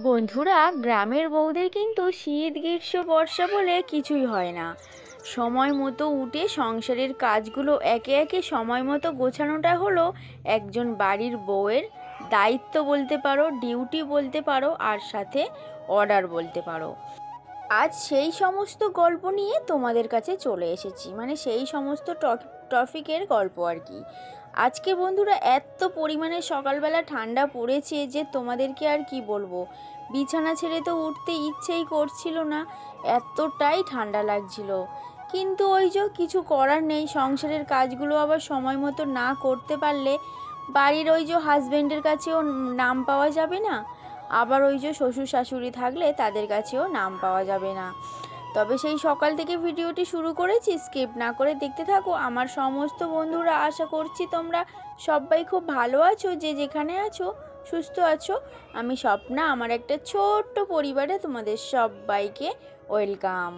বন্ধুরা, গ্রামের বউদের কিন্তু শীত গ্রীষ্ম বর্ষা বলে কিছুই হয় না। সময় মতো উঠে সংসারের কাজগুলো একে একে সময় মতো গোছানোটা হলো একজন বাড়ির বউয়ের দায়িত্ব বলতে পারো, ডিউটি বলতে পারো, আর সাথে অর্ডার বলতে পারো। আজ সেই সমস্ত গল্প নিয়ে তোমাদের কাছে চলে এসেছি, মানে সেই সমস্ত টপিকের গল্প আর কি। আজকে বন্ধুরা এত পরিমাণে সকালবেলা ঠান্ডা পড়েছে যে তোমাদেরকে আর কি বলবো, বিছানা ছেড়ে তো উঠতে ইচ্ছেই করছিল না, এতটাই ঠান্ডা লাগছিল। কিন্তু ওই যে কিছু করার নেই, সংসারের কাজগুলো আবার সময় মতো না করতে পারলে বাড়ির ওই যে হাজবেন্ডের কাছেও নাম পাওয়া যাবে না, আবার ওই যে শ্বশুর শাশুড়ি থাকলে তাদের কাছেও নাম পাওয়া যাবে না। তবে সেই সকাল থেকে ভিডিওটি শুরু করেছি, স্কিপ না করে দেখতে থাকো। আমার সমস্ত বন্ধুরা, আশা করছি তোমরা সবাই খুব ভালো আছো, যে যেখানে আছো সুস্থ আছো। আমি স্বপ্না, আমার একটা ছোট্ট পরিবারে তোমাদের সবাইকে ওয়েলকাম।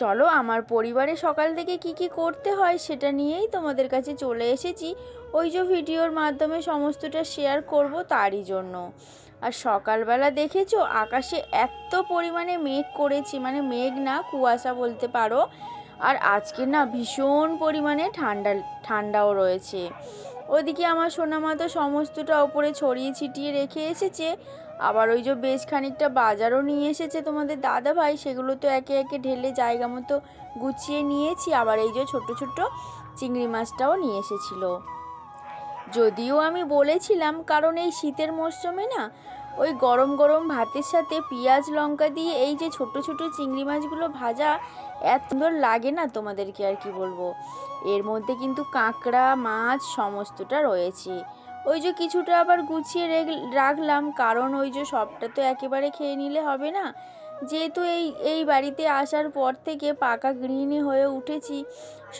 চলো, আমার পরিবারে সকাল থেকে কি কি করতে হয় সেটা নিয়েই তোমাদের কাছে চলে এসেছি। ওই যে ভিডিওর মাধ্যমে সমস্তটা শেয়ার করব তারই জন্য। আর সকালবেলা দেখেছো আকাশে এত পরিমাণে মেঘ করেছি, মানে মেঘ না, কুয়াশা বলতে পারো। আর আজকে না ভীষণ পরিমাণে ঠান্ডাও রয়েছে। ওইদিকে আমার সোনামা তো সমস্তটা ওপরে ছড়িয়ে ছিটিয়ে রেখে এসেছে। আবার ওই যে বেশ খানিকটা বাজারও নিয়ে এসেছে তোমাদের দাদা ভাই, সেগুলো তো একে একে ঢেলে জায়গা মতো গুছিয়ে নিয়েছি। আবার এই যে ছোট্ট ছোট্ট চিংড়ি মাছটাও নিয়ে এসেছিলো। যদিও আমি বলেছিলাম, কারণ এই শীতের মরশুমে না ওই গরম গরম ভাতের সাথে পেঁয়াজ লঙ্কা দিয়ে এই যে ছোট ছোট চিংড়ি মাছগুলো ভাজা এত সুন্দর লাগে না, তোমাদেরকে আর কি বলবো। এর মধ্যে কিন্তু কাঁকড়া মাছ সমস্তটা রয়েছে। ওই যে কিছুটা আবার গুছিয়ে রাখলাম, কারণ ওই যে সবটা তো একেবারে খেয়ে নিলে হবে না। যেহেতু এই বাড়িতে আসার পর থেকে পাকা গৃহিণী হয়ে উঠেছি,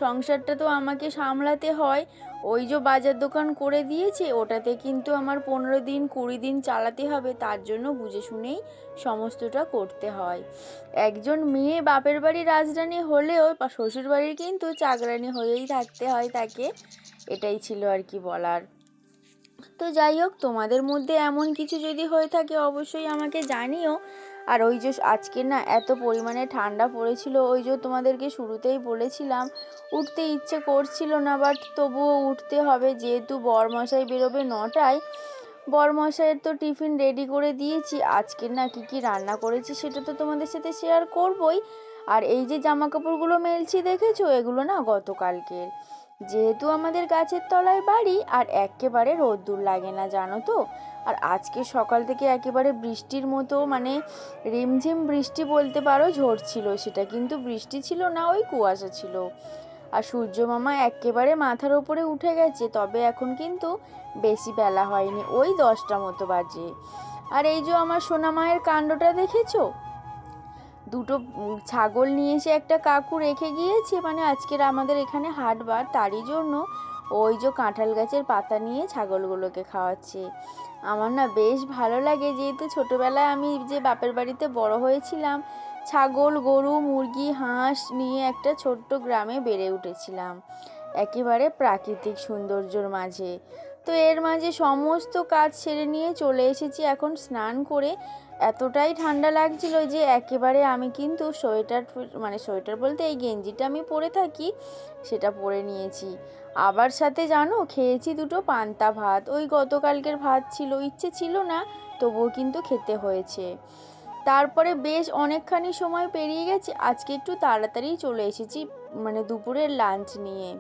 সংসারটা তো আমাকে সামলাতে হয়। ওই যে বাজার দোকান করে দিয়েছে, ওটাতে কিন্তু আমার 15 দিন 20 দিন চালাতে হবে, তার জন্য বুঝে শুনেই সমস্তটা করতে হয়। একজন মেয়ে বাপের বাড়ির রাজরানী হলেও শ্বশুর বাড়ির কিন্তু চাকরানী হয়েই থাকতে হয় তাকে। এটাই ছিল আর কি বলার। তো যাই হোক, তোমাদের মধ্যে এমন কিছু যদি হয়ে থাকে অবশ্যই আমাকে জানিও। আর ওই যে আজকে না এত পরিমাণে ঠান্ডা পড়েছিল, ওই যে তোমাদেরকে শুরুতেই বলেছিলাম উঠতে ইচ্ছে করছিল না, বাট তবুও উঠতে হবে, যেহেতু বরমশাই বেরোবে 9টায়। বরমশাইয়ের তো টিফিন রেডি করে দিয়েছি। আজকে না কি কি রান্না করেছি সেটা তো তোমাদের সাথে শেয়ার করবই। আর এই যে জামা কাপড়গুলো মেলছি দেখেছো, এগুলো না গতকালকের। যেহেতু আমাদের গাছের তলায় বাড়ি আর একেবারে রোদ্দুর লাগে না, জানো তো। আর আজকে সকাল থেকে একেবারে বৃষ্টির মতো, মানে রিমঝিম বৃষ্টি বলতে পারো, ঝরছিল। সেটা কিন্তু বৃষ্টি ছিল না, ওই কুয়াশা ছিল। আর সূর্য মামা একেবারে মাথার ওপরে উঠে গেছে, তবে এখন কিন্তু বেশি বেলা হয়নি, ওই 10টা মতো বাজে। আর এই যে আমার সোনা মায়ের কাণ্ডটা দেখেছো, দুটো ছাগল নিয়ে এসে একটা কাকু রেখে গিয়েছে, মানে আজকের আমাদের এখানে হাটবার, তারই জন্য ওই যে কাঁঠাল গাছের পাতা নিয়ে ছাগলগুলোকে খাওয়াচ্ছে। আমার না বেশ ভালো লাগে, যেহেতু ছোটোবেলায় আমি যে বাপের বাড়িতে বড় হয়েছিলাম, ছাগল গরু মুরগি হাঁস নিয়ে একটা ছোট্ট গ্রামে বেড়ে উঠেছিলাম, একেবারে প্রাকৃতিক সৌন্দর্যর মাঝে। তো এর মাঝে সমস্ত কাজ সেরে নিয়ে চলে এসেছি এখন স্নান করে। এতটাই ঠান্ডা লাগছিল যে একেবারে আমি কিন্তু সোয়েটার বলতে এই গেঞ্জিটা আমি পরে থাকি সেটা পরে নিয়েছি। আবার সাথে জানো খেয়েছি দুটো পান্তা ভাত, ওই গতকালকের ভাত ছিল, ইচ্ছে ছিল না তবুও কিন্তু খেতে হয়েছে। তারপরে বেশ অনেকখানি সময় পেরিয়ে গেছে, আজকে একটু তাড়াতাড়ি চলে এসেছি, মানে দুপুরের লাঞ্চ নিয়ে।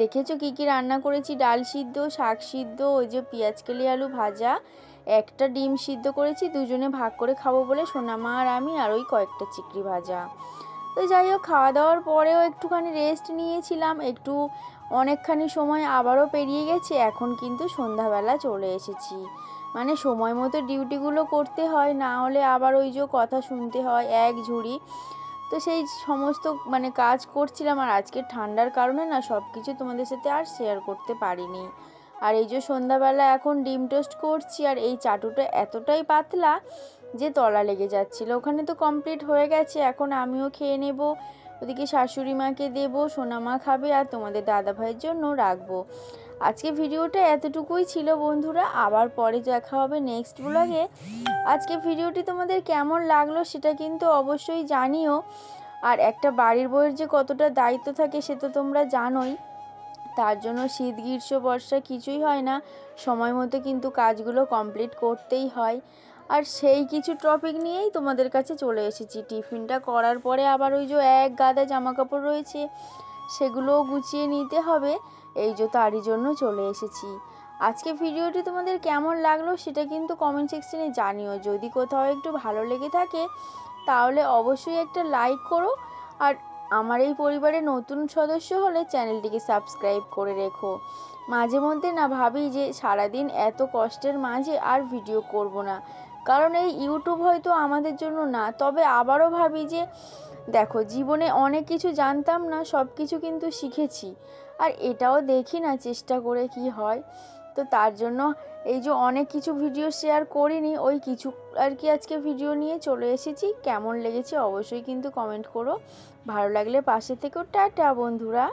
দেখেছো কি কি রান্না করেছি, ডাল সিদ্ধ, শাক সিদ্ধ, ওই যে পেঁয়াজকেলি আলু ভাজা, একটা ডিম সিদ্ধ করেছি, দুজনে ভাগ করে খাবো বলে সোনামা আর আমি, আর ওই কয়েকটা চিংড়ি ভাজা। তো যাই হোক, খাওয়া দাওয়ার পরেও একটুখানি রেস্ট নিয়েছিলাম, একটু অনেকখানি সময় আবারও পেরিয়ে গেছে, এখন কিন্তু সন্ধ্যাবেলা চলে এসেছি। মানে সময় মতো ডিউটিগুলো করতে হয়, না হলে আবার ওই যে কথা শুনতে হয় এক ঝুড়ি। তো সেই সমস্ত মানে কাজ করছিলাম, আর আজকে ঠান্ডার কারণে না সব কিছু তোমাদের সাথে আর শেয়ার করতে পারিনি। আর এই যে সন্ধ্যাবেলা এখন ডিম টোস্ট করছি, আর এই চাটুটা এতটাই পাতলা যে তলা লেগে যাচ্ছিল। ওখানে তো কমপ্লিট হয়ে গেছে, এখন আমিও খেয়ে নেব, ওদিকে শাশুড়ি মাকে দেবো, সোনামা খাবে, আর তোমাদের দাদা ভাইয়ের জন্য রাখবো। আজকে ভিডিওটা এতটুকুই ছিল বন্ধুরা, আবার পরে দেখা হবে নেক্সট ব্লগে। আজকে ভিডিওটি তোমাদের কেমন লাগলো সেটা কিন্তু অবশ্যই জানিও। আর একটা বাড়ির বউয়ের যে কতটা দায়িত্ব থাকে সে তো তোমরা জানোই। তার জন্য শীত গ্রীষ্ম বর্ষা কিছুই হয় না, সময় মতো কিন্তু কাজগুলো কমপ্লিট করতেই হয়। আর সেই কিছু টপিক নিয়েই তোমাদের কাছে চলে এসেছি। টিফিনটা করার পরে আবার ওই যে এক গাদা জামা কাপড় রয়েছে সেগুলোও গুছিয়ে নিতে হবে, এই যে তারই জন্য চলে এসেছি। আজকে ভিডিওটি তোমাদের কেমন লাগলো সেটা কিন্তু কমেন্ট সেকশনে জানিও। যদি কোথাও একটু ভালো লেগে থাকে তাহলে অবশ্যই একটা লাইক করো। আর আমার এই পরিবারে নতুন সদস্য হলে চ্যানেলটিকে সাবস্ক্রাইব করে রেখো। মাঝে মধ্যে না ভাবি যে সারাদিন এত কষ্টের মাঝে আর ভিডিও করব না, কারণ এই ইউটিউব হয়তো আমাদের জন্য না। তবে আবারও ভাবি যে দেখো, জীবনে অনেক কিছু জানতাম না, সব কিছু কিন্তু শিখেছি। আর এটাও দেখি না চেষ্টা করে কি হয়। তো তার জন্য এই যে অনেক কিছু ভিডিও শেয়ার করিনি, ওই কিছু আর কি আজকে ভিডিও নিয়ে চলে এসেছি। কেমন লেগেছে অবশ্যই কিন্তু কমেন্ট করো, ভালো লাগলে পাশে থেকেও। টাটা বন্ধুরা।